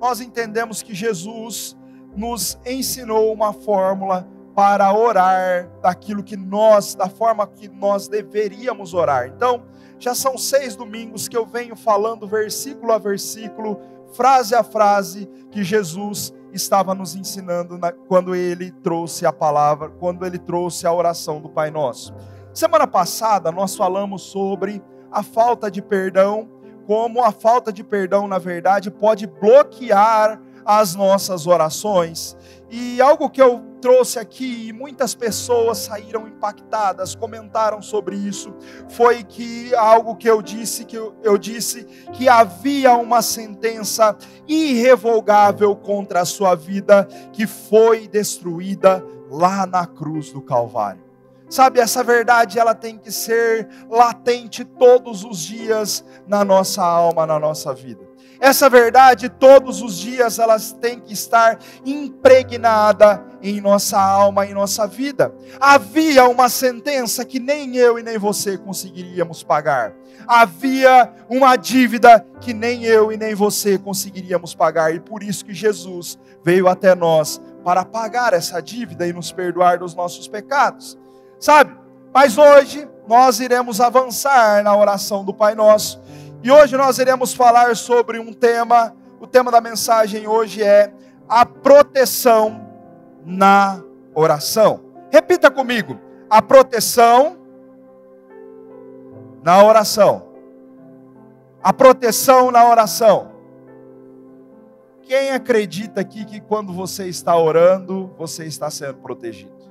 nós entendemos que Jesus nos ensinou uma fórmula para orar da forma que nós deveríamos orar. Então, já são 6 domingos que eu venho falando versículo a versículo, frase a frase, que Jesus estava nos ensinando quando Ele trouxe a palavra, quando Ele trouxe a oração do Pai Nosso. Semana passada nós falamos sobre a falta de perdão, como a falta de perdão, na verdade, pode bloquear as nossas orações. E algo que eu trouxe aqui, e muitas pessoas saíram impactadas, comentaram sobre isso, foi que algo que eu disse que havia uma sentença irrevogável contra a sua vida, que foi destruída lá na cruz do Calvário. Sabe, essa verdade ela tem que ser latente todos os dias na nossa alma, na nossa vida. Essa verdade, todos os dias, elas têm que estar impregnada em nossa alma, em nossa vida. Havia uma sentença que nem eu e nem você conseguiríamos pagar. Havia uma dívida que nem eu e nem você conseguiríamos pagar. E por isso que Jesus veio até nós para pagar essa dívida e nos perdoar dos nossos pecados. Sabe? Mas hoje nós iremos avançar na oração do Pai Nosso. E hoje nós iremos falar sobre um tema. O tema da mensagem hoje é a proteção na oração. Repita comigo: a proteção na oração. A proteção na oração. Quem acredita aqui que quando você está orando, você está sendo protegido?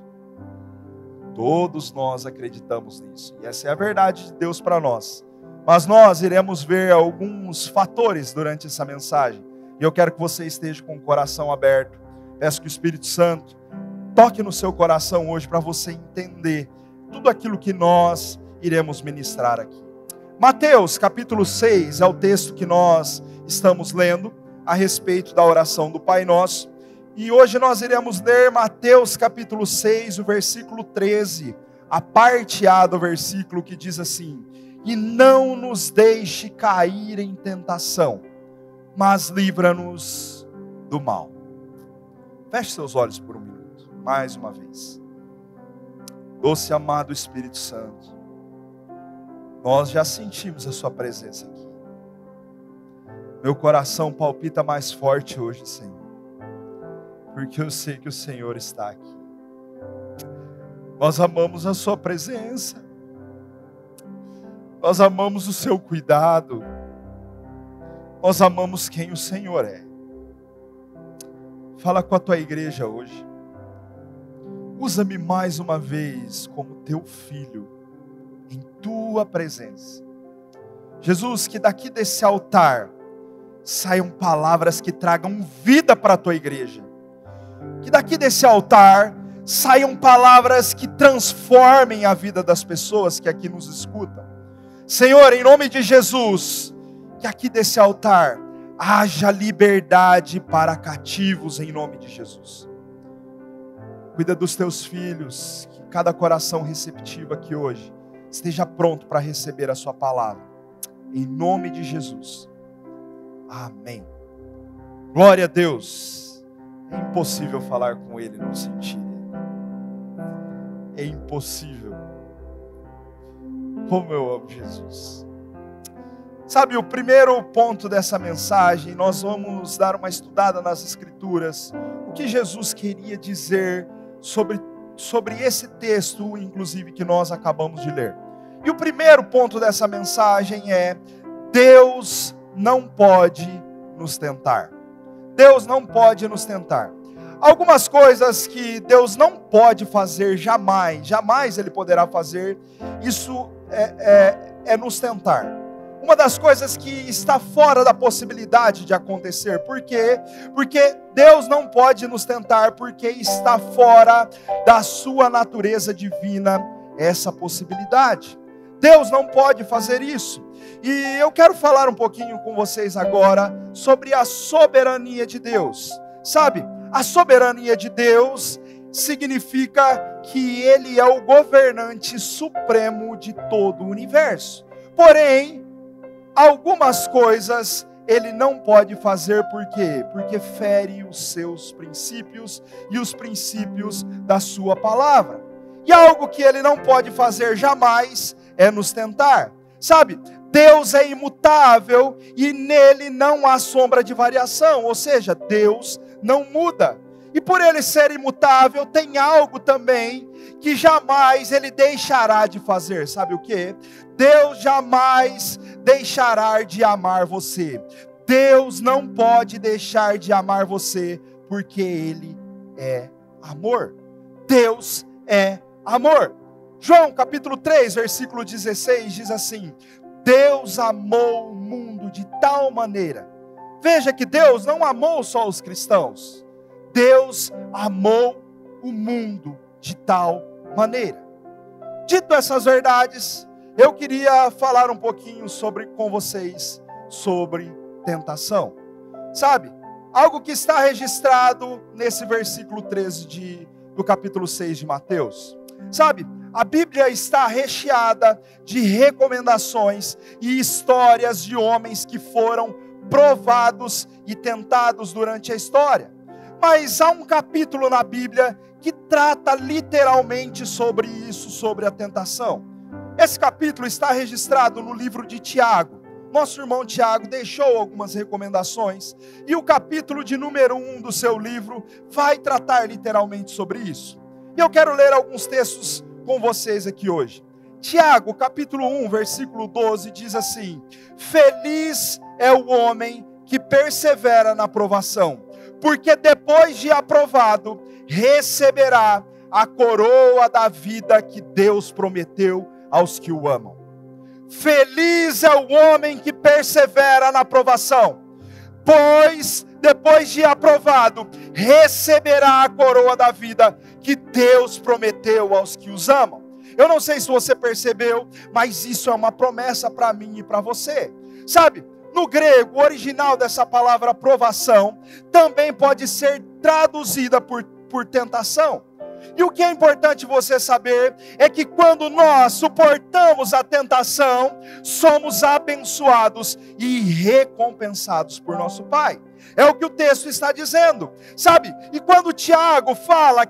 Todos nós acreditamos nisso. E essa é a verdade de Deus para nós. Mas nós iremos ver alguns fatores durante essa mensagem. E eu quero que você esteja com o coração aberto. Peço que o Espírito Santo toque no seu coração hoje para você entender tudo aquilo que nós iremos ministrar aqui. Mateus capítulo 6 é o texto que nós estamos lendo a respeito da oração do Pai Nosso. E hoje nós iremos ler Mateus capítulo 6, o versículo 13, a parte A do versículo que diz assim: e não nos deixe cair em tentação, mas livra-nos do mal. Feche seus olhos por um minuto, mais uma vez. Doce amado Espírito Santo, nós já sentimos a sua presença aqui. Meu coração palpita mais forte hoje, Senhor, porque eu sei que o Senhor está aqui. Nós amamos a sua presença. Nós amamos o seu cuidado. Nós amamos quem o Senhor é. Fala com a tua igreja hoje. Usa-me mais uma vez como teu filho, em tua presença. Jesus, que daqui desse altar saiam palavras que tragam vida para a tua igreja. Que daqui desse altar saiam palavras que transformem a vida das pessoas que aqui nos escutam. Senhor, em nome de Jesus, que aqui desse altar haja liberdade para cativos em nome de Jesus. Cuida dos teus filhos, que cada coração receptivo aqui hoje esteja pronto para receber a sua palavra. Em nome de Jesus. Amém. Glória a Deus. É impossível falar com Ele e não sentir Ele. É impossível. Como eu amo Jesus. Sabe, o primeiro ponto dessa mensagem, nós vamos dar uma estudada nas Escrituras. O que Jesus queria dizer sobre esse texto, inclusive, que nós acabamos de ler. E o primeiro ponto dessa mensagem é: Deus não pode nos tentar. Deus não pode nos tentar. Algumas coisas que Deus não pode fazer jamais Ele poderá fazer, isso é nos tentar. Uma das coisas que está fora da possibilidade de acontecer. Por quê? Porque Deus não pode nos tentar, porque está fora da sua natureza divina essa possibilidade. Deus não pode fazer isso. E eu quero falar um pouquinho com vocês agora sobre a soberania de Deus. Sabe, a soberania de Deus significa que Ele é o governante supremo de todo o universo. Porém, algumas coisas ele não pode fazer por quê? Porque fere os seus princípios e os princípios da sua palavra. E algo que ele não pode fazer jamais é nos tentar. Sabe, Deus é imutável e nele não há sombra de variação, ou seja, Deus não muda. E por ele ser imutável, tem algo também que jamais ele deixará de fazer. Sabe o que? Deus jamais deixará de amar você. Deus não pode deixar de amar você, porque ele é amor. Deus é amor. João capítulo 3, versículo 16 diz assim: Deus amou o mundo de tal maneira. Veja que Deus não amou só os cristãos. Deus amou o mundo de tal maneira. Dito essas verdades, eu queria falar um pouquinho com vocês sobre tentação. Sabe, algo que está registrado nesse versículo 13 do capítulo 6 de Mateus. Sabe, a Bíblia está recheada de recomendações e histórias de homens que foram provados e tentados durante a história. Mas há um capítulo na Bíblia que trata literalmente sobre isso, sobre a tentação. Esse capítulo está registrado no livro de Tiago. Nosso irmão Tiago deixou algumas recomendações, e o capítulo de número 1 do seu livro vai tratar literalmente sobre isso. E eu quero ler alguns textos com vocês aqui hoje. Tiago, capítulo 1, versículo 12, diz assim: Feliz é o homem que persevera na provação, porque depois de aprovado, receberá a coroa da vida que Deus prometeu aos que o amam. Feliz é o homem que persevera na provação, pois depois de aprovado, receberá a coroa da vida que Deus prometeu aos que os amam. Eu não sei se você percebeu, mas isso é uma promessa para mim e para você. Sabe, no grego, o original dessa palavra provação também pode ser traduzida por tentação. E o que é importante você saber é que quando nós suportamos a tentação, somos abençoados e recompensados por nosso Pai. É o que o texto está dizendo, sabe? E quando Tiago fala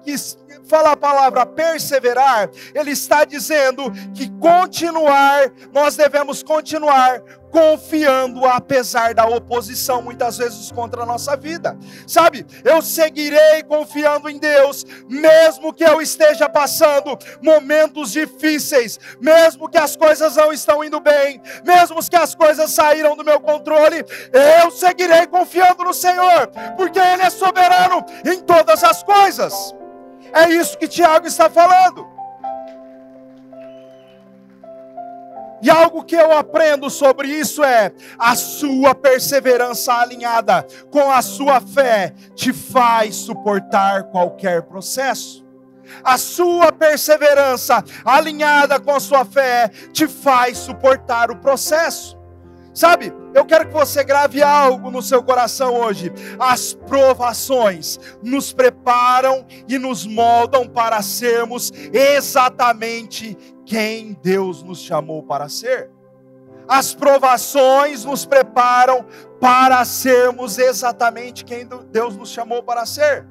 a palavra perseverar, ele está dizendo que nós devemos continuar confiando apesar da oposição muitas vezes contra a nossa vida. Sabe, eu seguirei confiando em Deus, mesmo que eu esteja passando momentos difíceis, mesmo que as coisas não estão indo bem, mesmo que as coisas saíram do meu controle, eu seguirei confiando no Senhor, porque Ele é soberano em todas as coisas. É isso que Tiago está falando. E algo que eu aprendo sobre isso é: a sua perseverança alinhada com a sua fé te faz suportar qualquer processo. A sua perseverança alinhada com a sua fé te faz suportar o processo. Sabe, eu quero que você grave algo no seu coração hoje. As provações nos preparam e nos moldam para sermos exatamente quem Deus nos chamou para ser. As provações nos preparam para sermos exatamente quem Deus nos chamou para ser.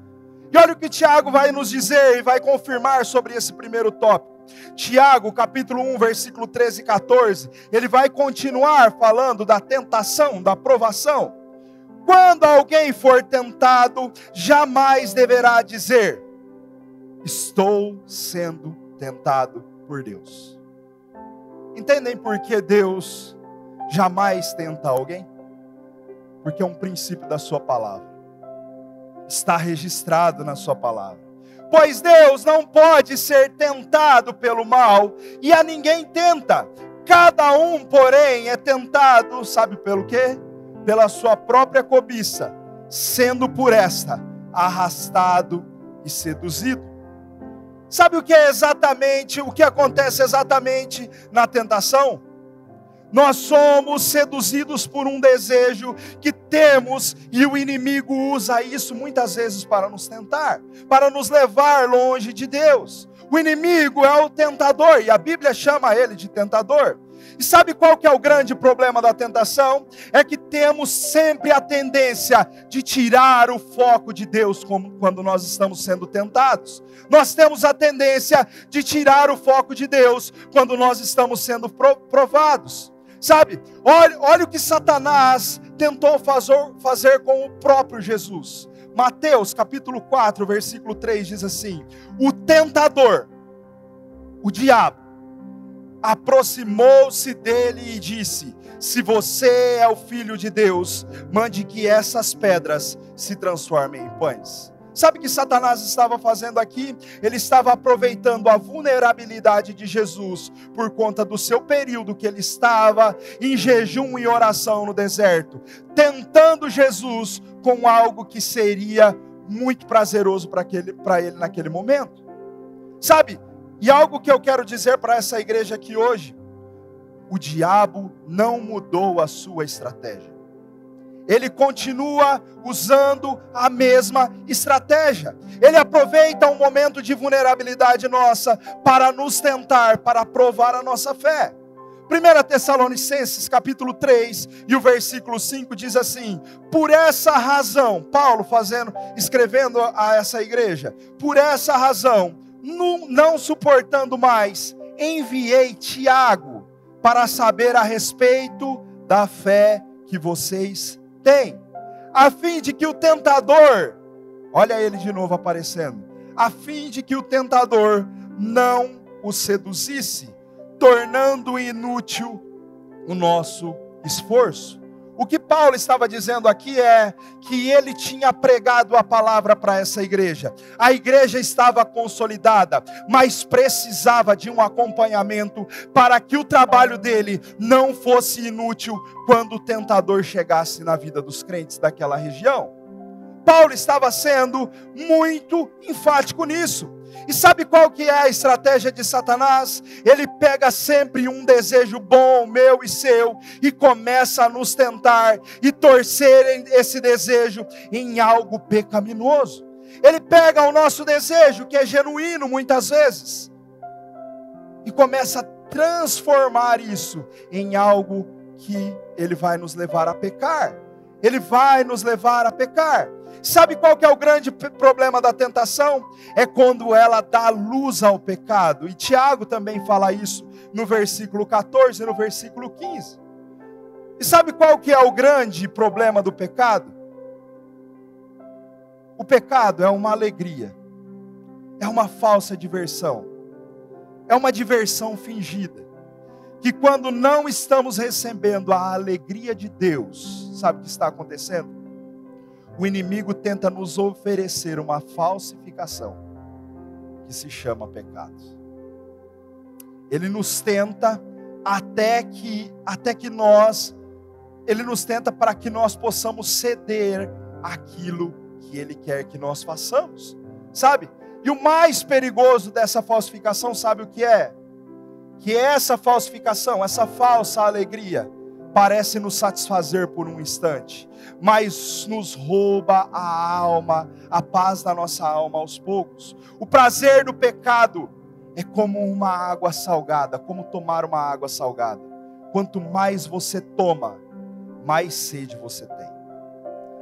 E olha o que Tiago vai nos dizer e vai confirmar sobre esse primeiro tópico. Tiago, capítulo 1, versículo 13 e 14, ele vai continuar falando da tentação, da provação. Quando alguém for tentado, jamais deverá dizer: estou sendo tentado por Deus. Entendem por que Deus jamais tenta alguém? Porque é um princípio da sua palavra. Está registrado na sua palavra. Pois Deus não pode ser tentado pelo mal, e a ninguém tenta. Cada um, porém, é tentado, sabe pelo quê? Pela sua própria cobiça, sendo por esta arrastado e seduzido. Sabe o que acontece exatamente na tentação? Nós somos seduzidos por um desejo que temos, e o inimigo usa isso muitas vezes para nos tentar, para nos levar longe de Deus. O inimigo é o tentador, e a Bíblia chama ele de tentador. E sabe qual que é o grande problema da tentação? É que temos sempre a tendência de tirar o foco de Deus quando nós estamos sendo tentados. Nós temos a tendência de tirar o foco de Deus quando nós estamos sendo provados. Sabe, olha o que Satanás tentou fazer com o próprio Jesus. Mateus capítulo 4, versículo 3 diz assim: o tentador, o diabo, aproximou-se dele e disse: se você é o Filho de Deus, mande que essas pedras se transformem em pães. Sabe o que Satanás estava fazendo aqui? Ele estava aproveitando a vulnerabilidade de Jesus por conta do seu período que ele estava em jejum e oração no deserto, tentando Jesus com algo que seria muito prazeroso para ele naquele momento. Sabe? E algo que eu quero dizer para essa igreja aqui hoje: o diabo não mudou a sua estratégia. Ele continua usando a mesma estratégia. Ele aproveita um momento de vulnerabilidade nossa para nos tentar, para provar a nossa fé. 1 Tessalonicenses capítulo 3 e o versículo 5 diz assim: por essa razão, Paulo escrevendo a essa igreja, por essa razão, não suportando mais, enviei Tiago para saber a respeito da fé que vocês têm, a fim de que o tentador, olha ele de novo aparecendo, a fim de que o tentador não o seduzisse, tornando inútil o nosso esforço. O que Paulo estava dizendo aqui é que ele tinha pregado a palavra para essa igreja. A igreja estava consolidada, mas precisava de um acompanhamento para que o trabalho dele não fosse inútil quando o tentador chegasse na vida dos crentes daquela região. Paulo estava sendo muito enfático nisso. E sabe qual que é a estratégia de Satanás? Ele pega sempre um desejo bom, meu e seu, e começa a nos tentar e torcer esse desejo em algo pecaminoso. Ele pega o nosso desejo, que é genuíno muitas vezes, e começa a transformar isso em algo que ele vai nos levar a pecar. Ele vai nos levar a pecar. Sabe qual que é o grande problema da tentação? É quando ela dá luz ao pecado. E Tiago também fala isso no versículo 14 e no versículo 15. E sabe qual que é o grande problema do pecado? O pecado é uma alegria. É uma falsa diversão. É uma diversão fingida. Que quando não estamos recebendo a alegria de Deus, sabe o que está acontecendo? O inimigo tenta nos oferecer uma falsificação que se chama pecado. Ele nos tenta ele nos tenta para que nós possamos ceder aquilo que ele quer que nós façamos, sabe? E o mais perigoso dessa falsificação, sabe o que é? Que essa falsificação, essa falsa alegria, parece nos satisfazer por um instante, mas nos rouba a alma, a paz da nossa alma aos poucos. O prazer do pecado é como uma água salgada, como tomar uma água salgada. Quanto mais você toma, mais sede você tem.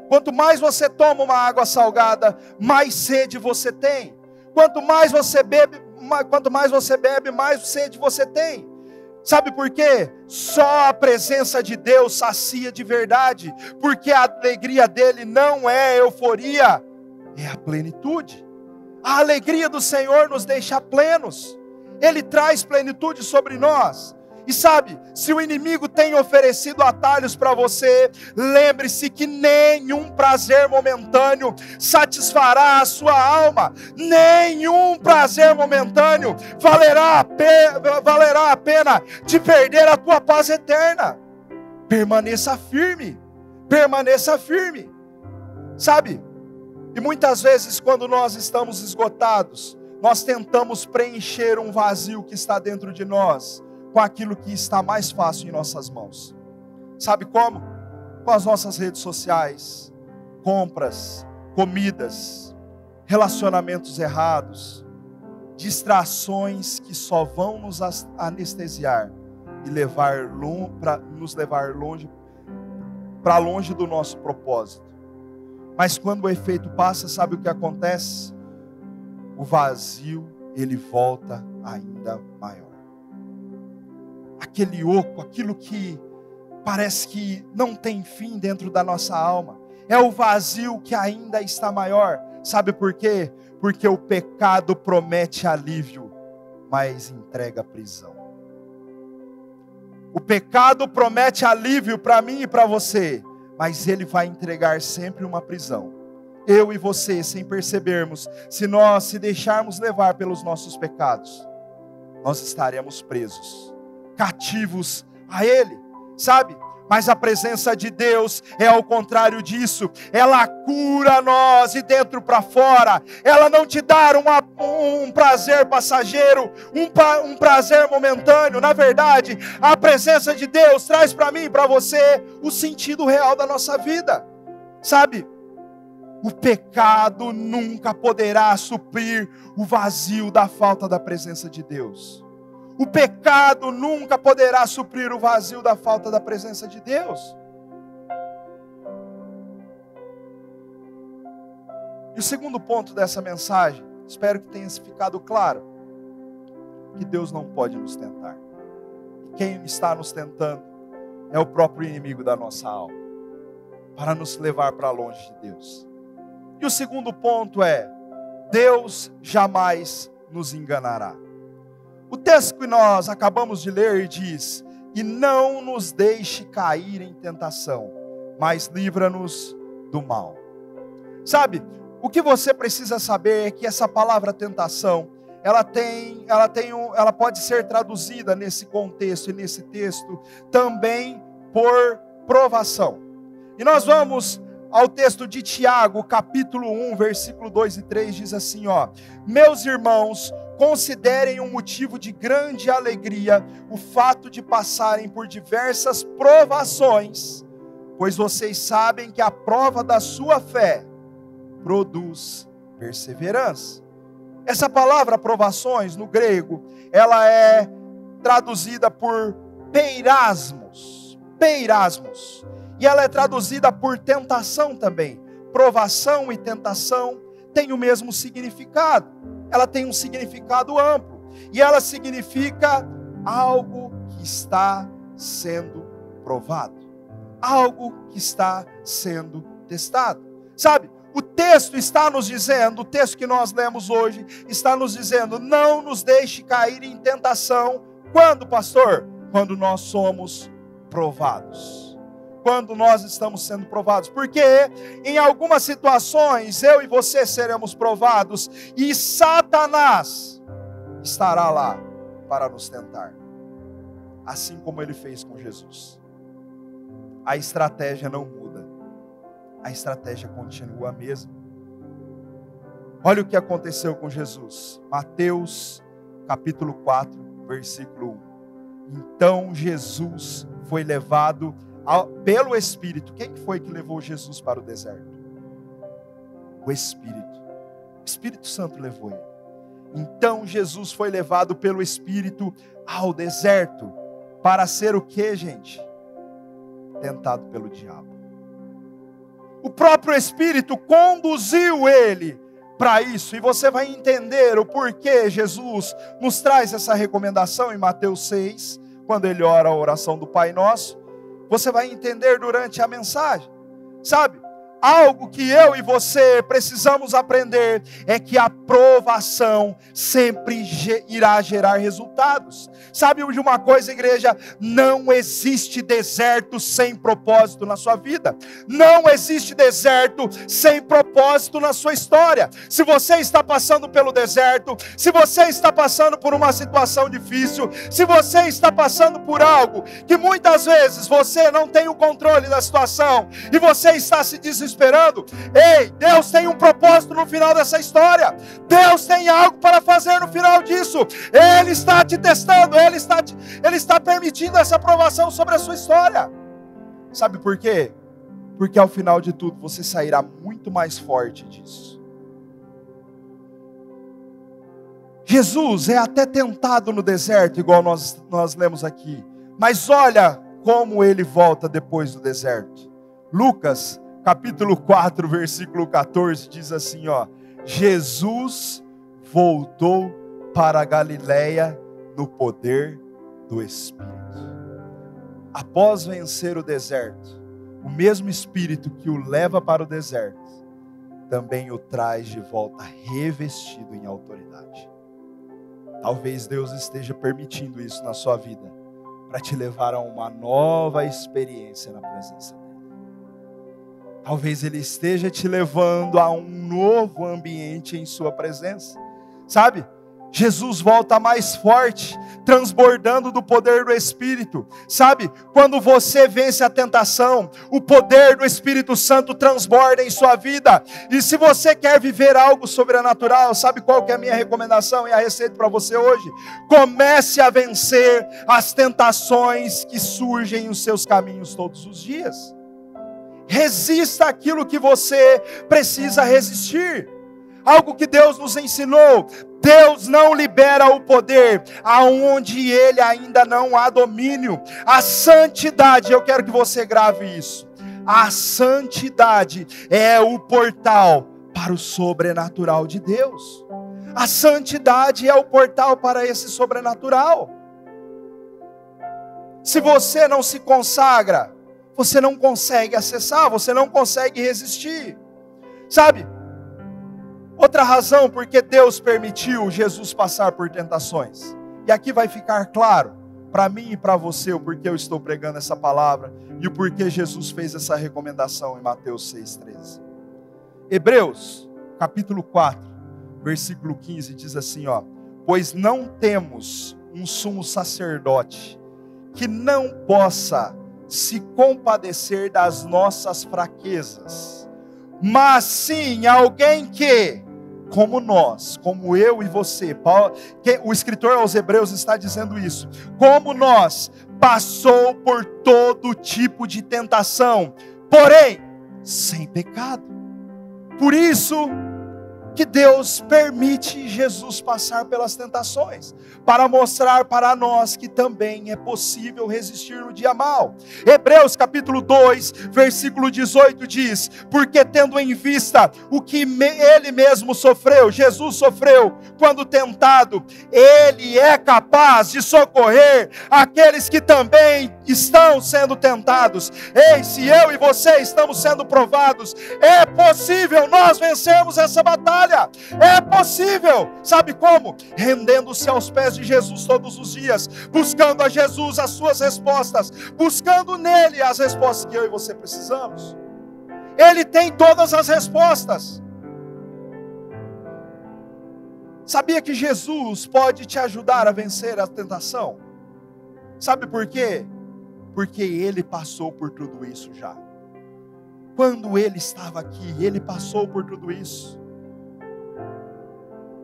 Quanto mais você toma uma água salgada, mais sede você tem. Quanto mais você bebe, mais sede você tem. Sabe por quê? Só a presença de Deus sacia de verdade, porque a alegria dele não é euforia, é a plenitude. A alegria do Senhor nos deixa plenos, Ele traz plenitude sobre nós. E sabe, se o inimigo tem oferecido atalhos para você, lembre-se que nenhum prazer momentâneo satisfará a sua alma. Nenhum prazer momentâneo valerá a pena de perder a tua paz eterna. Permaneça firme, permaneça firme. Sabe, e muitas vezes quando nós estamos esgotados, nós tentamos preencher um vazio que está dentro de nós com aquilo que está mais fácil em nossas mãos. Sabe como? Com as nossas redes sociais, compras, comidas, relacionamentos errados, distrações que só vão nos anestesiar e nos levar para longe do nosso propósito. Mas quando o efeito passa, sabe o que acontece? O vazio, ele volta ainda maior. Aquele oco, aquilo que parece que não tem fim dentro da nossa alma, é o vazio que ainda está maior. Sabe por quê? Porque o pecado promete alívio, mas entrega prisão. O pecado promete alívio para mim e para você, mas ele vai entregar sempre uma prisão. Eu e você, sem percebermos, se deixarmos levar pelos nossos pecados, nós estaremos presos, cativos a ele, sabe? Mas a presença de Deus é ao contrário disso. Ela cura nós de dentro para fora. Ela não te dá um prazer passageiro, um prazer momentâneo. Na verdade, a presença de Deus traz para mim e para você o sentido real da nossa vida. Sabe? O pecado nunca poderá suprir o vazio da falta da presença de Deus. O pecado nunca poderá suprir o vazio da falta da presença de Deus. E o segundo ponto dessa mensagem, espero que tenha ficado claro, que Deus não pode nos tentar. E quem está nos tentando é o próprio inimigo da nossa alma, para nos levar para longe de Deus. E o segundo ponto é, Deus jamais nos enganará. O texto que nós acabamos de ler diz: e não nos deixe cair em tentação, mas livra-nos do mal. Sabe, o que você precisa saber é que essa palavra tentação, ela pode ser traduzida nesse contexto e nesse texto também por provação. E nós vamos ao texto de Tiago, capítulo 1, versículo 2 e 3, diz assim, meus irmãos, considerem um motivo de grande alegria o fato de passarem por diversas provações, pois vocês sabem que a prova da sua fé produz perseverança. Essa palavra provações, no grego, ela é traduzida por peirasmos, e ela é traduzida por tentação também. Provação e tentação têm o mesmo significado. Ela tem um significado amplo. E ela significa algo que está sendo provado. Algo que está sendo testado. Sabe, o texto está nos dizendo, o texto que nós lemos hoje, está nos dizendo, não nos deixe cair em tentação. Quando, pastor? Quando nós somos provados. Quando nós estamos sendo provados, porque em algumas situações eu e você seremos provados e Satanás estará lá para nos tentar, assim como ele fez com Jesus. A estratégia não muda, a estratégia continua a mesma. Olha o que aconteceu com Jesus, Mateus capítulo 4, versículo 1. Então Jesus foi levado pelo Espírito. Quem foi que levou Jesus para o deserto? O Espírito Santo levou ele. Então Jesus foi levado pelo Espírito ao deserto, para ser o que, gente? Tentado pelo diabo. O próprio Espírito conduziu ele para isso, e você vai entender o porquê Jesus nos traz essa recomendação em Mateus 6, quando ele ora a oração do Pai Nosso. Você vai entender durante a mensagem. Sabe, algo que eu e você precisamos aprender é que a provação sempre irá gerar resultados. Sabe de uma coisa, igreja? Não existe deserto sem propósito na sua vida. Não existe deserto sem propósito na sua história. Se você está passando pelo deserto, se você está passando por uma situação difícil, se você está passando por algo que muitas vezes você não tem o controle da situação e você está se desesperando, ei, Deus tem um propósito no final dessa história. Deus tem algo para fazer no final disso. Ele está te testando, Ele está permitindo essa provação sobre a sua história. Sabe por quê? Porque ao final de tudo você sairá muito mais forte disso. Jesus é até tentado no deserto, igual nós lemos aqui, Mas olha como ele volta depois do deserto. Lucas, capítulo 4, versículo 14, diz assim, ó: Jesus voltou para a Galileia no poder do Espírito. Após vencer o deserto, o mesmo Espírito que o leva para o deserto, também o traz de volta revestido em autoridade. Talvez Deus esteja permitindo isso na sua vida, para te levar a uma nova experiência na presença dEle. Talvez Ele esteja te levando a um novo ambiente em sua presença. Sabe? Jesus volta mais forte, transbordando do poder do Espírito. Sabe? Quando você vence a tentação, o poder do Espírito Santo transborda em sua vida. E se você quer viver algo sobrenatural, sabe qual que é a minha recomendação e a receita para você hoje? Comece a vencer as tentações que surgem nos seus caminhos todos os dias. Resista àquilo que você precisa resistir. Algo que Deus nos ensinou: Deus não libera o poder aonde Ele ainda não há domínio. A santidade, eu quero que você grave isso. A santidade é o portal para o sobrenatural de Deus. A santidade é o portal para esse sobrenatural. Se você não se consagra, você não consegue acessar, você não consegue resistir. Sabe? Outra razão porque Deus permitiu Jesus passar por tentações. E aqui vai ficar claro para mim e para você o porquê eu estou pregando essa palavra e o porquê Jesus fez essa recomendação em Mateus 6,13. Hebreus, capítulo 4, versículo 15, diz assim, ó: pois não temos um sumo sacerdote que não possa se compadecer das nossas fraquezas, mas sim alguém que, como nós, como eu e você, o escritor aos Hebreus está dizendo isso, como nós, passou por todo tipo de tentação, porém, sem pecado. Por isso que Deus permite Jesus passar pelas tentações, para mostrar para nós que também é possível resistir no dia mau. Hebreus capítulo 2, versículo 18 diz: porque tendo em vista o que Ele mesmo sofreu, Jesus sofreu quando tentado, Ele é capaz de socorrer aqueles que também estão sendo tentados. Ei, se eu e você estamos sendo provados, é possível nós vencermos essa batalha. É possível. Sabe como? Rendendo-se aos pés de Jesus todos os dias, buscando a Jesus as suas respostas, buscando nele as respostas que eu e você precisamos. Ele tem todas as respostas. Sabia que Jesus pode te ajudar a vencer a tentação? Sabe por quê? Porque Ele passou por tudo isso já. Quando Ele estava aqui, Ele passou por tudo isso.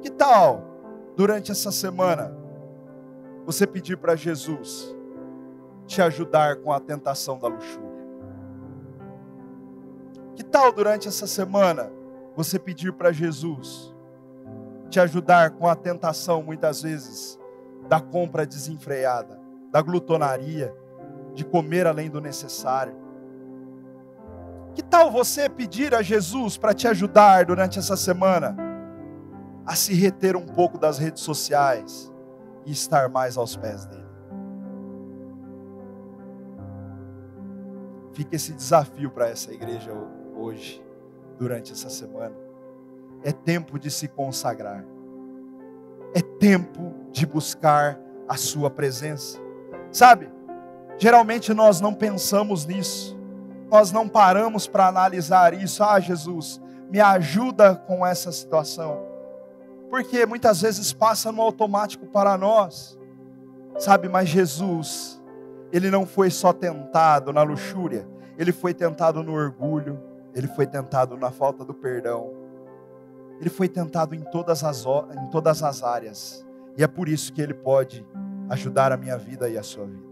Que tal, durante essa semana, você pedir para Jesus te ajudar com a tentação da luxúria? Que tal, durante essa semana, você pedir para Jesus te ajudar com a tentação, muitas vezes, da compra desenfreada, da glutonaria, de comer além do necessário? Que tal você pedir a Jesus para te ajudar durante essa semana a se reter um pouco das redes sociais e estar mais aos pés dele? Fica esse desafio para essa igreja hoje, durante essa semana. É tempo de se consagrar. É tempo de buscar a sua presença. Sabe, geralmente nós não pensamos nisso. Nós não paramos para analisar isso. Ah, Jesus, me ajuda com essa situação. Porque muitas vezes passa no automático para nós. Sabe, mas Jesus, Ele não foi só tentado na luxúria. Ele foi tentado no orgulho. Ele foi tentado na falta do perdão. Ele foi tentado em todas as áreas. E é por isso que Ele pode ajudar a minha vida e a sua vida.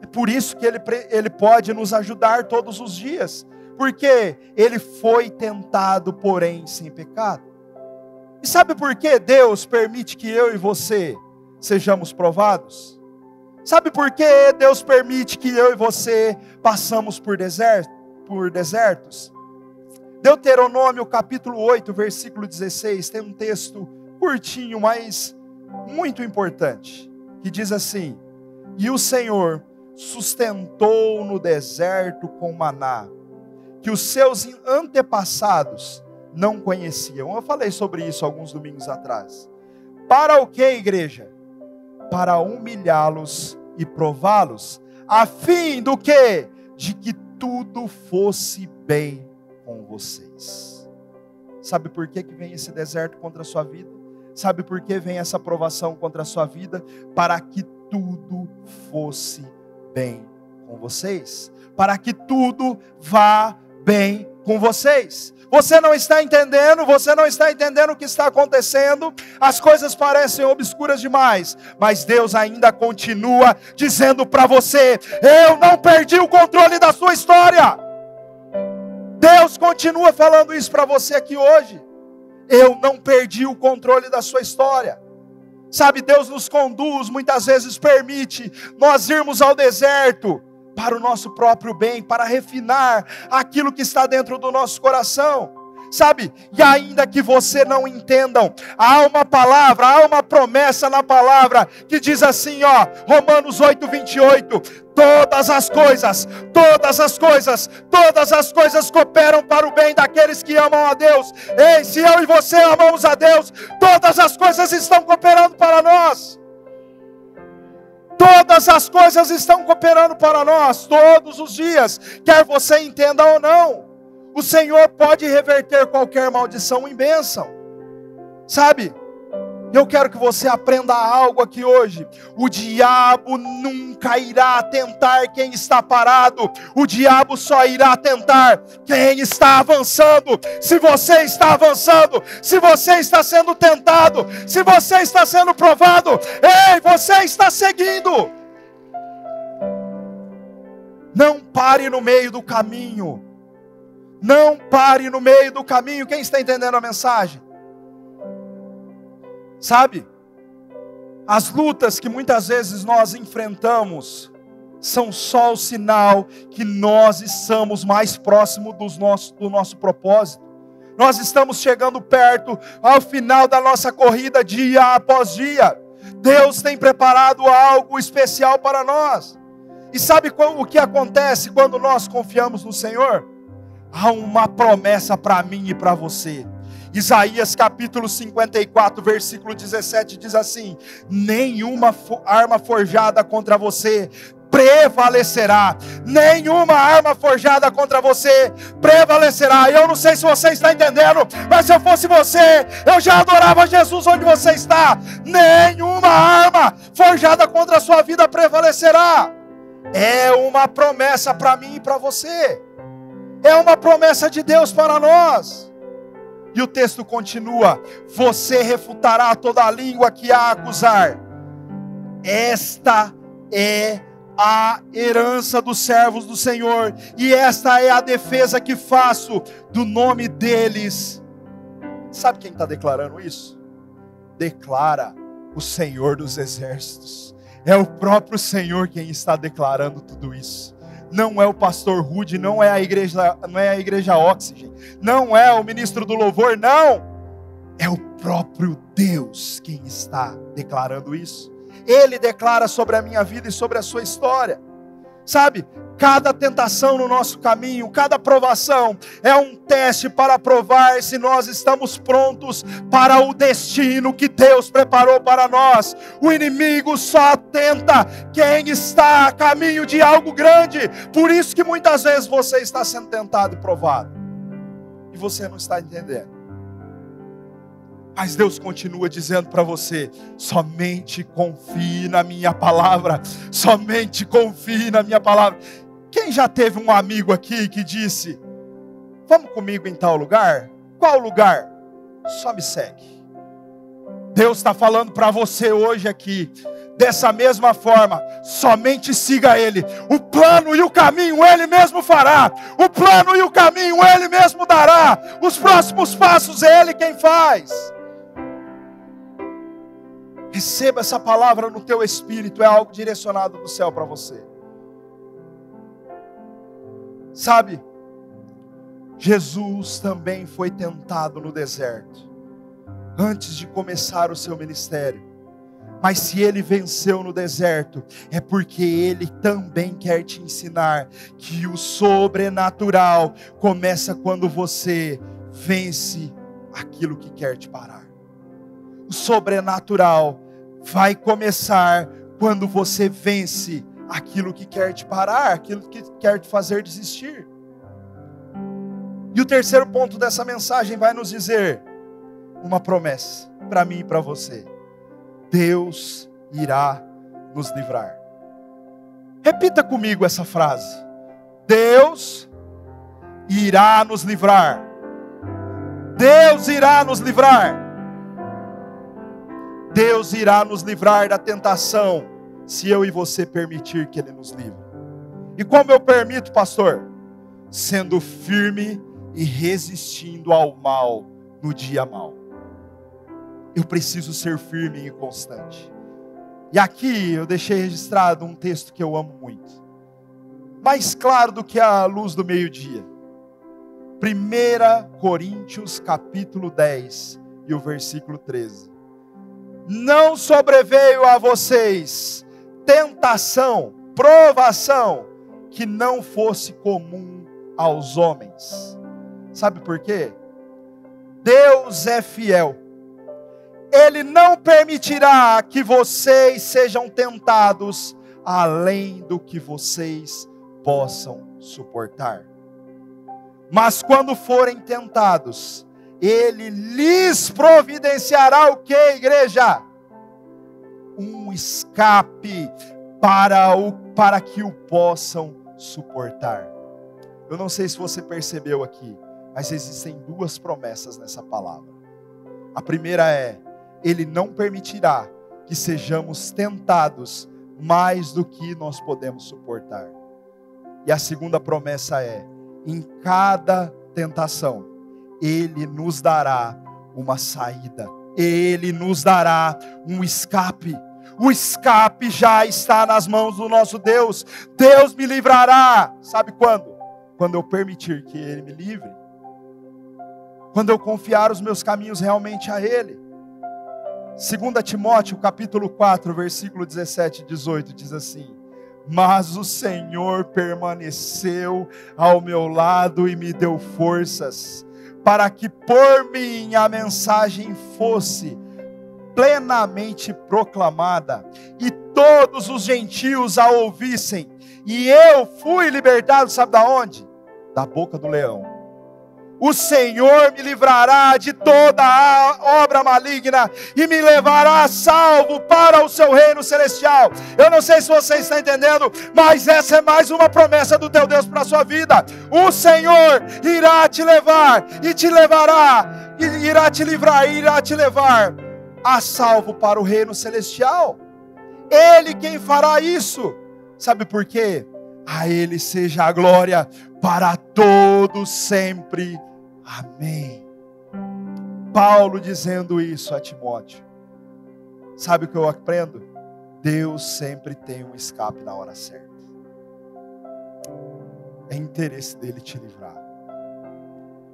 É por isso que Ele pode nos ajudar todos os dias. Porque Ele foi tentado, porém sem pecado. E sabe por que Deus permite que eu e você sejamos provados? Sabe por que Deus permite que eu e você passamos por desertos? Deuteronômio capítulo 8, versículo 16, tem um texto curtinho, mas muito importante, que diz assim: e o Senhor sustentou no deserto com maná, que os seus antepassados não conheciam. Eu falei sobre isso alguns domingos atrás. Para o que, igreja? Para humilhá-los e prová-los, a fim do quê? De que tudo fosse bem com vocês. Sabe por que vem esse deserto contra a sua vida? Sabe por que vem essa provação contra a sua vida? Para que tudo fosse bem com vocês. Para que tudo vá bem com vocês. Você não está entendendo o que está acontecendo, as coisas parecem obscuras demais, mas Deus ainda continua dizendo para você: eu não perdi o controle da sua história. Deus continua falando isso para você aqui hoje. Eu não perdi o controle da sua história. Sabe, Deus nos conduz, muitas vezes permite nós irmos ao deserto, para o nosso próprio bem, para refinar aquilo que está dentro do nosso coração, sabe? E ainda que você não entendam, há uma palavra, há uma promessa na palavra, que diz assim, Romanos 8, 28, todas as coisas cooperam para o bem daqueles que amam a Deus. Ei, se eu e você amamos a Deus, todas as coisas estão cooperando para nós. Todas as coisas estão cooperando para nós, todos os dias, quer você entenda ou não. O Senhor pode reverter qualquer maldição em bênção, sabe? Eu quero que você aprenda algo aqui hoje. O diabo nunca irá tentar quem está parado. O diabo só irá tentar quem está avançando. Se você está avançando, se você está sendo tentado, se você está sendo provado, ei, você está seguindo. Não pare no meio do caminho. Não pare no meio do caminho. Quem está entendendo a mensagem? Sabe, as lutas que muitas vezes nós enfrentamos são só o sinal que nós estamos mais próximos do nosso propósito. Nós estamos chegando perto ao final da nossa corrida dia após dia. Deus tem preparado algo especial para nós. E sabe o que acontece quando nós confiamos no Senhor? Há uma promessa para mim e para você. Isaías capítulo 54, versículo 17 diz assim: nenhuma arma forjada contra você prevalecerá. Nenhuma arma forjada contra você prevalecerá. Eu não sei se você está entendendo, mas se eu fosse você, eu já adorava Jesus onde você está. Nenhuma arma forjada contra a sua vida prevalecerá. É uma promessa para mim e para você. É uma promessa de Deus para nós. E o texto continua: você refutará toda a língua que a acusar. Esta é a herança dos servos do Senhor, e esta é a defesa que faço do nome deles. Sabe quem está declarando isso? Declara o Senhor dos exércitos. É o próprio Senhor quem está declarando tudo isso. Não é o pastor Rude, não é a igreja Oxygen, não é o ministro do louvor, não. É o próprio Deus quem está declarando isso. Ele declara sobre a minha vida e sobre a sua história. Sabe, cada tentação no nosso caminho, cada provação é um teste para provar se nós estamos prontos para o destino que Deus preparou para nós. O inimigo só tenta quem está a caminho de algo grande. Por isso que muitas vezes você está sendo tentado e provado, e você não está entendendo. Mas Deus continua dizendo para você: somente confie na minha palavra. Somente confie na minha palavra. Quem já teve um amigo aqui que disse: vamos comigo em tal lugar? Qual lugar? Só me segue. Deus está falando para você hoje aqui, dessa mesma forma: somente siga Ele. O plano e o caminho Ele mesmo fará. O plano e o caminho Ele mesmo dará. Os próximos passos é Ele quem faz. Receba essa palavra no teu espírito, é algo direcionado do céu para você. Sabe, Jesus também foi tentado no deserto, antes de começar o seu ministério. Mas se ele venceu no deserto, é porque ele também quer te ensinar que o sobrenatural começa quando você vence aquilo que quer te parar. O sobrenatural vai começar quando você vence aquilo que quer te parar, aquilo que quer te fazer desistir. E o terceiro ponto dessa mensagem vai nos dizer uma promessa para mim e para você: Deus irá nos livrar. Repita comigo essa frase: Deus irá nos livrar. Deus irá nos livrar. Deus irá nos livrar da tentação, se eu e você permitir que Ele nos livre. E como eu permito, pastor? Sendo firme e resistindo ao mal no dia mau. Eu preciso ser firme e constante. E aqui eu deixei registrado um texto que eu amo muito, mais claro do que a luz do meio-dia. 1 Coríntios capítulo 10 e o versículo 13. Não sobreveio a vocês tentação, provação, que não fosse comum aos homens. Sabe por quê? Deus é fiel. Ele não permitirá que vocês sejam tentados além do que vocês possam suportar. Mas quando forem tentados, Ele lhes providenciará o que, igreja? Um escape para que o possam suportar. Eu não sei se você percebeu aqui, mas existem duas promessas nessa palavra. A primeira é: Ele não permitirá que sejamos tentados mais do que nós podemos suportar. E a segunda promessa é: em cada tentação, Ele nos dará uma saída. Ele nos dará um escape. O escape já está nas mãos do nosso Deus. Deus me livrará. Sabe quando? Quando eu permitir que Ele me livre. Quando eu confiar os meus caminhos realmente a Ele. 2 Timóteo capítulo 4, versículo 17 e 18 diz assim: mas o Senhor permaneceu ao meu lado e me deu forças, para que por mim a mensagem fosse plenamente proclamada, e todos os gentios a ouvissem. E eu fui libertado, sabe da onde? Da boca do leão. O Senhor me livrará de toda a obra maligna e me levará salvo para o seu reino celestial. Eu não sei se você está entendendo, mas essa é mais uma promessa do teu Deus para a sua vida. O Senhor irá te levar e te levará, e irá te livrar e irá te levar a salvo para o reino celestial. Ele quem fará isso. Sabe por quê? A Ele seja a glória para todos sempre. Amém. Paulo dizendo isso a Timóteo. Sabe o que eu aprendo? Deus sempre tem um escape na hora certa. É interesse dele te livrar.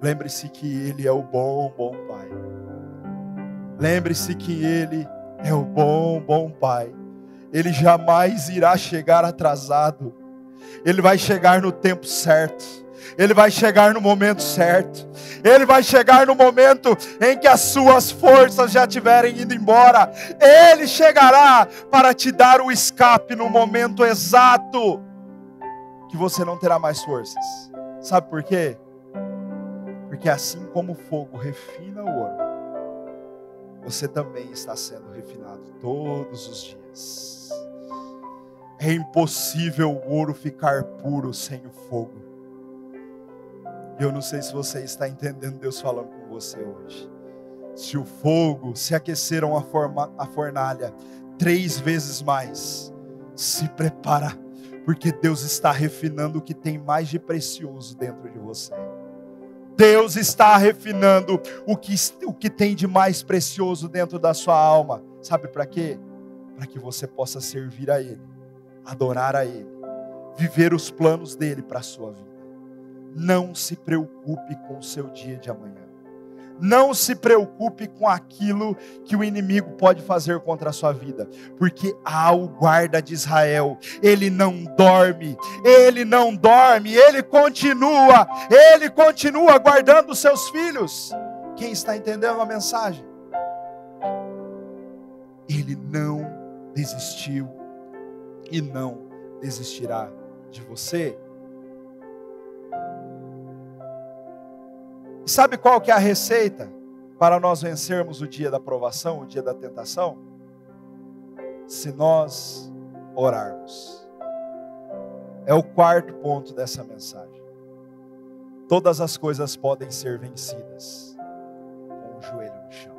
Lembre-se que Ele é o bom Pai. Lembre-se que Ele é o bom Pai. Ele jamais irá chegar atrasado. Ele vai chegar no tempo certo. Ele vai chegar no momento certo. Ele vai chegar no momento em que as suas forças já estiverem indo embora. Ele chegará para te dar o escape no momento exato que você não terá mais forças. Sabe por quê? Porque assim como o fogo refina o ouro, você também está sendo refinado todos os dias. É impossível o ouro ficar puro sem o fogo. Eu não sei se você está entendendo Deus falando com você hoje. Se o fogo, se aqueceram a fornalha 3 vezes mais, se prepara, porque Deus está refinando o que tem mais de precioso dentro de você. Deus está refinando o que tem de mais precioso dentro da sua alma. Sabe para quê? Para que você possa servir a Ele, adorar a Ele, viver os planos dEle para a sua vida. Não se preocupe com o seu dia de amanhã. Não se preocupe com aquilo que o inimigo pode fazer contra a sua vida, porque há o guarda de Israel, ele não dorme, ele continua guardando os seus filhos. Quem está entendendo a mensagem? Ele não desistiu e não desistirá de você. E sabe qual que é a receita para nós vencermos o dia da provação, o dia da tentação? Se nós orarmos. É o quarto ponto dessa mensagem. Todas as coisas podem ser vencidas com o joelho no chão.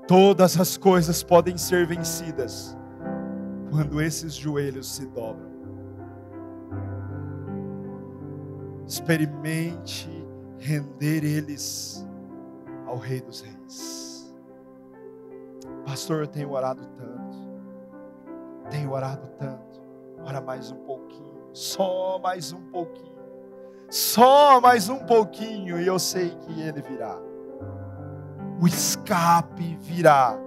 Todas as coisas podem ser vencidas quando esses joelhos se dobram. Experimente render eles ao Rei dos Reis. Pastor, eu tenho orado tanto. Ora mais um pouquinho, só mais um pouquinho, e eu sei que Ele virá. O escape virá.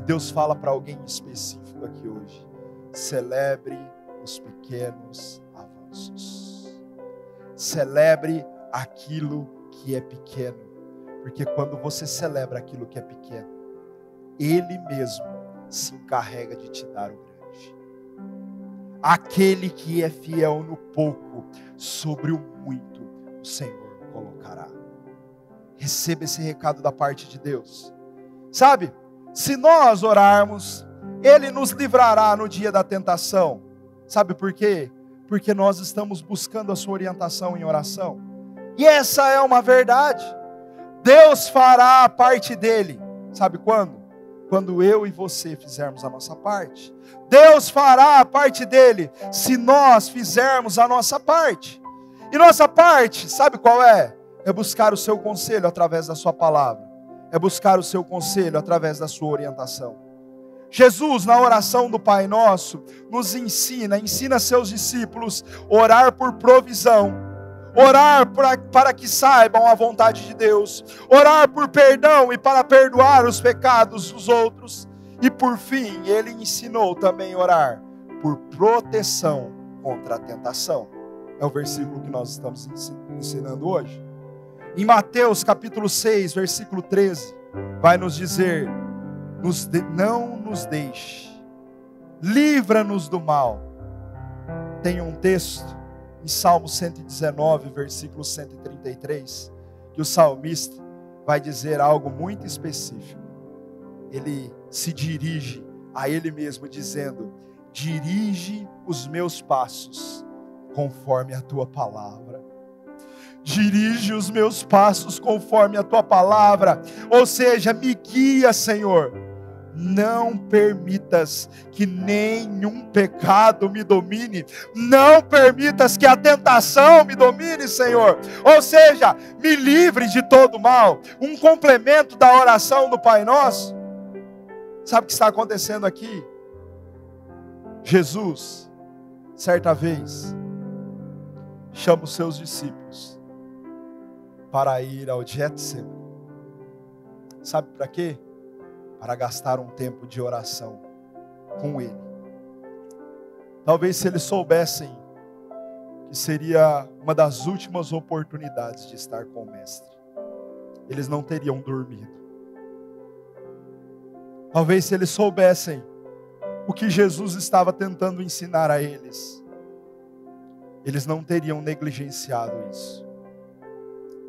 E Deus fala para alguém específico aqui hoje: celebre os pequenos avanços. Celebre aquilo que é pequeno, porque quando você celebra aquilo que é pequeno, Ele mesmo se encarrega de te dar o grande. Aquele que é fiel no pouco, sobre o muito o Senhor colocará. Receba esse recado da parte de Deus. Sabe, se nós orarmos, Ele nos livrará no dia da tentação. Sabe por quê? Porque nós estamos buscando a sua orientação em oração. E essa é uma verdade. Deus fará a parte dele. Sabe quando? Quando eu e você fizermos a nossa parte. Deus fará a parte dele se nós fizermos a nossa parte. E nossa parte, sabe qual é? É buscar o seu conselho através da sua palavra. É buscar o seu conselho através da sua orientação. Jesus, na oração do Pai Nosso, nos ensina seus discípulos a orar por provisão, orar para que saibam a vontade de Deus, orar por perdão e para perdoar os pecados dos outros, e por fim, Ele ensinou também a orar por proteção contra a tentação. É o versículo que nós estamos ensinando hoje. Em Mateus capítulo 6, versículo 13, vai nos dizer: não nos deixe, livra-nos do mal. Tem um texto em Salmo 119, versículo 133, que o salmista vai dizer algo muito específico. Ele se dirige a ele mesmo dizendo: dirige os meus passos conforme a tua palavra. Dirige os meus passos conforme a tua palavra. Ou seja, me guia, Senhor. Não permitas que nenhum pecado me domine. Não permitas que a tentação me domine, Senhor. Ou seja, me livre de todo mal. Um complemento da oração do Pai Nosso. Sabe o que está acontecendo aqui? Jesus, certa vez, chama os seus discípulos para ir ao Getsemane. Sabe para quê? Para gastar um tempo de oração com Ele. Talvez se eles soubessem que seria uma das últimas oportunidades de estar com o Mestre, eles não teriam dormido. Talvez se eles soubessem o que Jesus estava tentando ensinar a eles, eles não teriam negligenciado isso.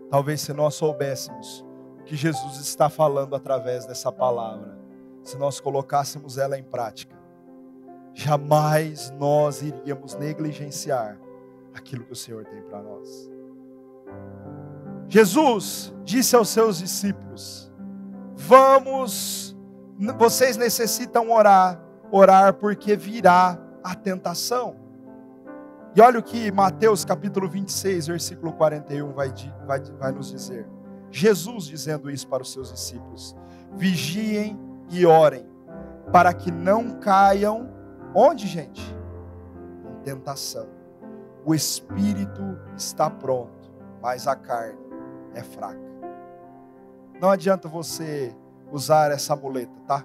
Talvez se nós soubéssemos o que Jesus está falando através dessa palavra, se nós colocássemos ela em prática, jamais nós iríamos negligenciar aquilo que o Senhor tem para nós. Jesus disse aos seus discípulos: vocês necessitam orar porque virá a tentação. E olha o que Mateus capítulo 26, versículo 41 vai nos dizer. Jesus dizendo isso para os seus discípulos: vigiem e orem, para que não caiam, onde, gente? Em tentação. O espírito está pronto, mas a carne é fraca. Não adianta você usar essa muleta, tá?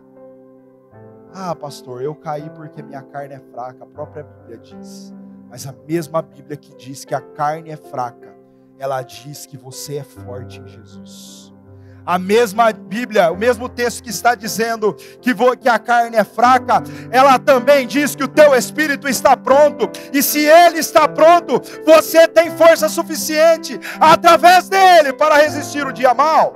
Ah, pastor, eu caí porque minha carne é fraca. A própria Bíblia diz. Mas a mesma Bíblia que diz que a carne é fraca, ela diz que você é forte em Jesus. A mesma Bíblia, o mesmo texto que está dizendo que a carne é fraca, ela também diz que o teu espírito está pronto. E se ele está pronto, você tem força suficiente através dele para resistir o dia mau.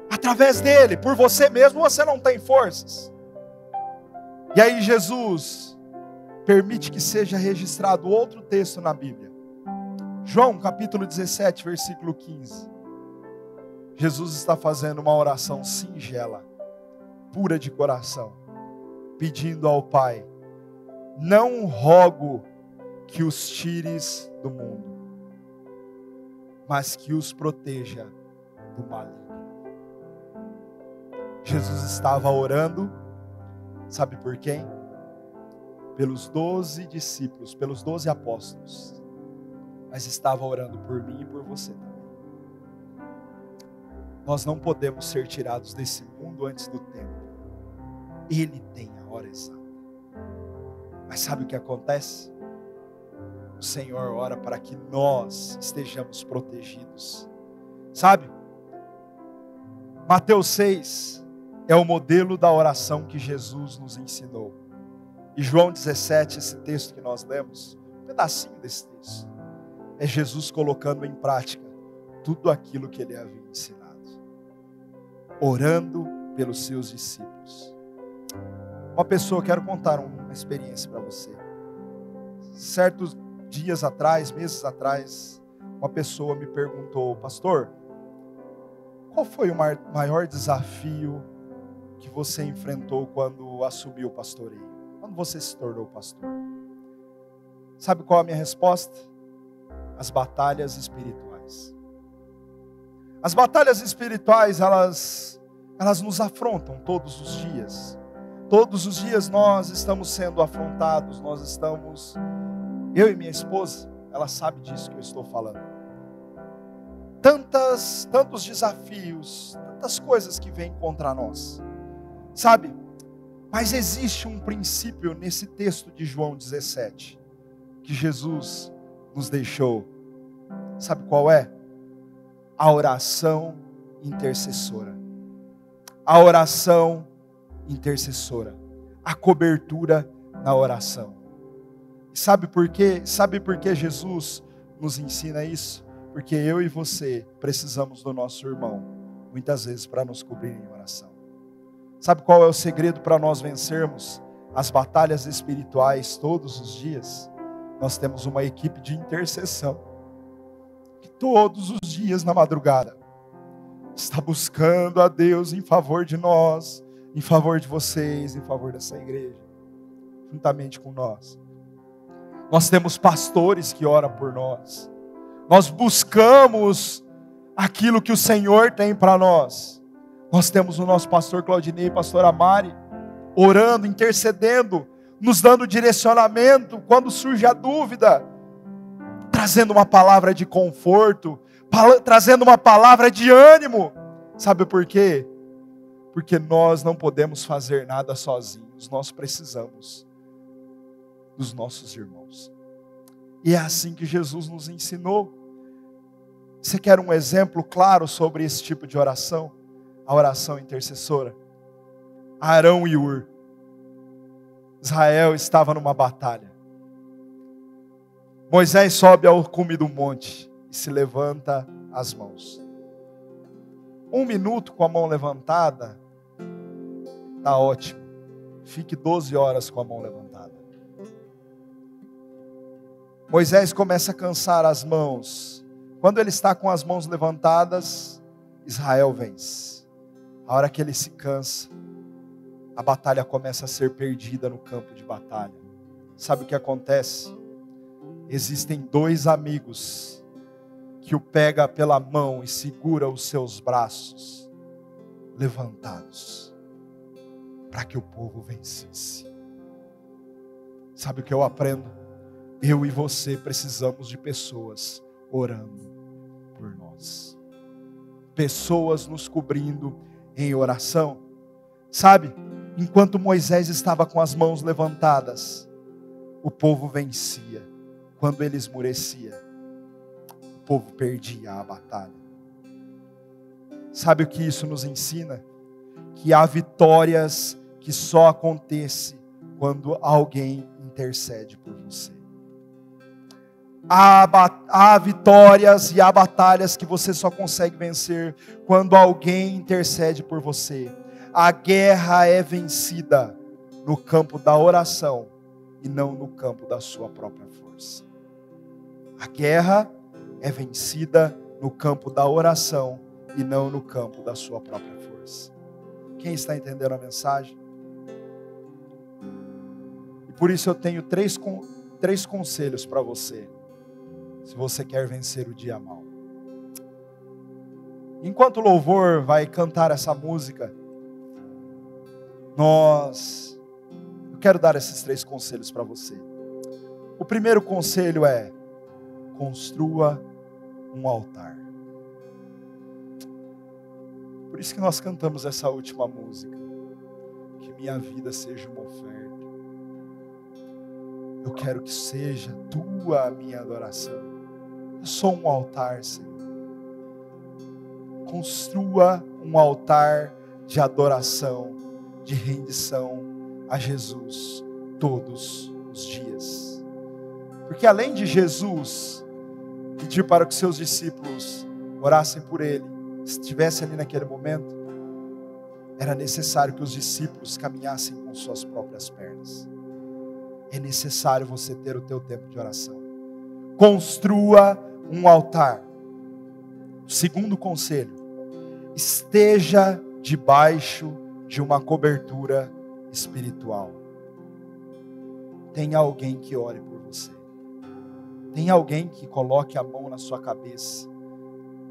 Através dele, por você mesmo, você não tem forças. E aí Jesus permite que seja registrado outro texto na Bíblia. João capítulo 17, versículo 15. Jesus está fazendo uma oração singela, pura de coração, pedindo ao Pai: não rogo que os tires do mundo, mas que os proteja do maligno. Jesus estava orando, sabe por quem? Pelos 12 discípulos, pelos 12 apóstolos, mas estava orando por mim e por você também. Nós não podemos ser tirados desse mundo antes do tempo. Ele tem a hora exata. Mas sabe o que acontece? O Senhor ora para que nós estejamos protegidos. Sabe? Mateus 6 é o modelo da oração que Jesus nos ensinou. E João 17, esse texto que nós lemos, um pedacinho desse texto, é Jesus colocando em prática tudo aquilo que ele havia ensinado. Orando pelos seus discípulos. Uma pessoa, quero contar uma experiência para você. Certos dias atrás, meses atrás, uma pessoa me perguntou: pastor, qual foi o maior desafio que você enfrentou quando assumiu o pastoreio? Quando você se tornou pastor? Sabe qual é a minha resposta? As batalhas espirituais. As batalhas espirituais, elas nos afrontam todos os dias. Todos os dias nós estamos sendo afrontados, eu e minha esposa, ela sabe disso que eu estou falando. Tantos desafios, tantas coisas que vêm contra nós. Sabe? Mas existe um princípio nesse texto de João 17, que Jesus nos deixou. Sabe qual é? A oração intercessora. A oração intercessora. A cobertura na oração. Sabe por quê? Sabe por que Jesus nos ensina isso? Porque eu e você precisamos do nosso irmão, muitas vezes, para nos cobrir em oração. Sabe qual é o segredo para nós vencermos as batalhas espirituais todos os dias? Nós temos uma equipe de intercessão, que todos os dias na madrugada está buscando a Deus em favor de nós, em favor de vocês, em favor dessa igreja, juntamente com nós. Nós temos pastores que oram por nós. Nós buscamos aquilo que o Senhor tem para nós. Nós temos o nosso pastor Claudinei e pastora Mari orando, intercedendo, nos dando direcionamento quando surge a dúvida, trazendo uma palavra de conforto, trazendo uma palavra de ânimo. Sabe por quê? Porque nós não podemos fazer nada sozinhos, nós precisamos dos nossos irmãos. E é assim que Jesus nos ensinou. Você quer um exemplo claro sobre esse tipo de oração? A oração intercessora. Arão e Ur. Israel estava numa batalha. Moisés sobe ao cume do monte e se levanta as mãos. 1 minuto com a mão levantada está ótimo. Fique 12 horas com a mão levantada. Moisés começa a cansar as mãos. Quando ele está com as mãos levantadas, Israel vence. A hora que ele se cansa, a batalha começa a ser perdida no campo de batalha. Sabe o que acontece? Existem 2 amigos que o pega pela mão e segura os seus braços levantados, para que o povo vencesse. Sabe o que eu aprendo? Eu e você precisamos de pessoas orando por nós. Pessoas nos cobrindo em oração. Sabe, enquanto Moisés estava com as mãos levantadas, o povo vencia. Quando ele esmurecia, o povo perdia a batalha. Sabe o que isso nos ensina? Que há vitórias que só acontecem quando alguém intercede por você. Há vitórias e há batalhas que você só consegue vencer quando alguém intercede por você. A guerra é vencida no campo da oração e não no campo da sua própria força. A guerra é vencida no campo da oração e não no campo da sua própria força. Quem está entendendo a mensagem? E por isso eu tenho três conselhos para você, se você quer vencer o dia mal. Enquanto o louvor vai cantar essa música, eu quero dar esses 3 conselhos para você. O primeiro conselho é: construa um altar. Por isso que nós cantamos essa última música. Que minha vida seja uma oferta. Eu quero que seja tua a minha adoração. Eu sou um altar, Senhor. Construa um altar de adoração, de rendição a Jesus todos os dias. Porque além de Jesus pedir para que seus discípulos orassem por ele, estivesse ali naquele momento, era necessário que os discípulos caminhassem com suas próprias pernas. É necessário você ter o teu tempo de oração. Construa um altar. Segundo conselho: esteja debaixo de uma cobertura espiritual. Tem alguém que ore por você. Tem alguém que coloque a mão na sua cabeça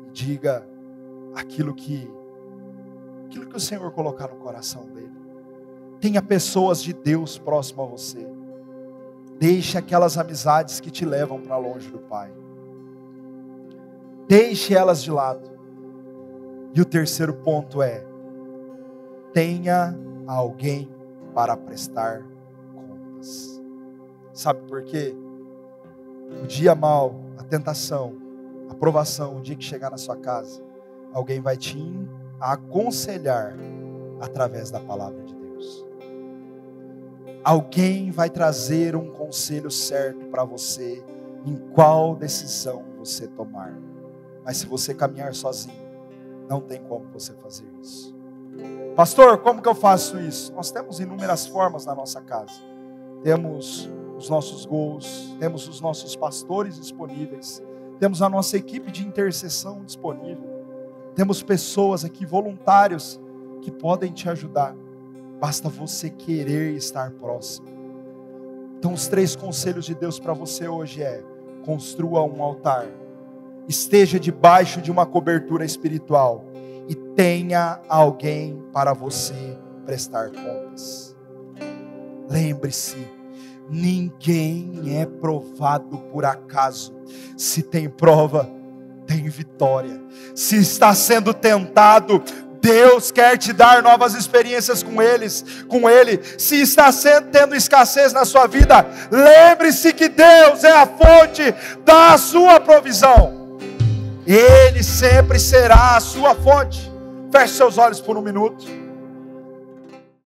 e diga aquilo que o Senhor colocar no coração dele. Tenha pessoas de Deus próximo a você. Deixe aquelas amizades que te levam para longe do Pai. Deixe elas de lado. E o terceiro ponto é: tenha alguém para prestar contas. Sabe por quê? O dia mau, a tentação, a provação, o dia que chegar na sua casa, alguém vai te aconselhar através da palavra de Deus. Alguém vai trazer um conselho certo para você em qual decisão você tomar. Mas se você caminhar sozinho, não tem como você fazer isso. Pastor, como que eu faço isso? Nós temos inúmeras formas na nossa casa. Temos os nossos gols, temos os nossos pastores disponíveis, temos a nossa equipe de intercessão disponível, temos pessoas aqui, voluntários, que podem te ajudar. Basta você querer estar próximo. Então os 3 conselhos de Deus para você hoje é: construa um altar, esteja debaixo de uma cobertura espiritual e tenha alguém para você prestar contas. Lembre-se, ninguém é provado por acaso. Se tem prova, tem vitória. Se está sendo tentado, Deus quer te dar novas experiências com Ele. Se está tendo escassez na sua vida, lembre-se que Deus é a fonte da sua provisão. Ele sempre será a sua fonte. Feche seus olhos por um minuto.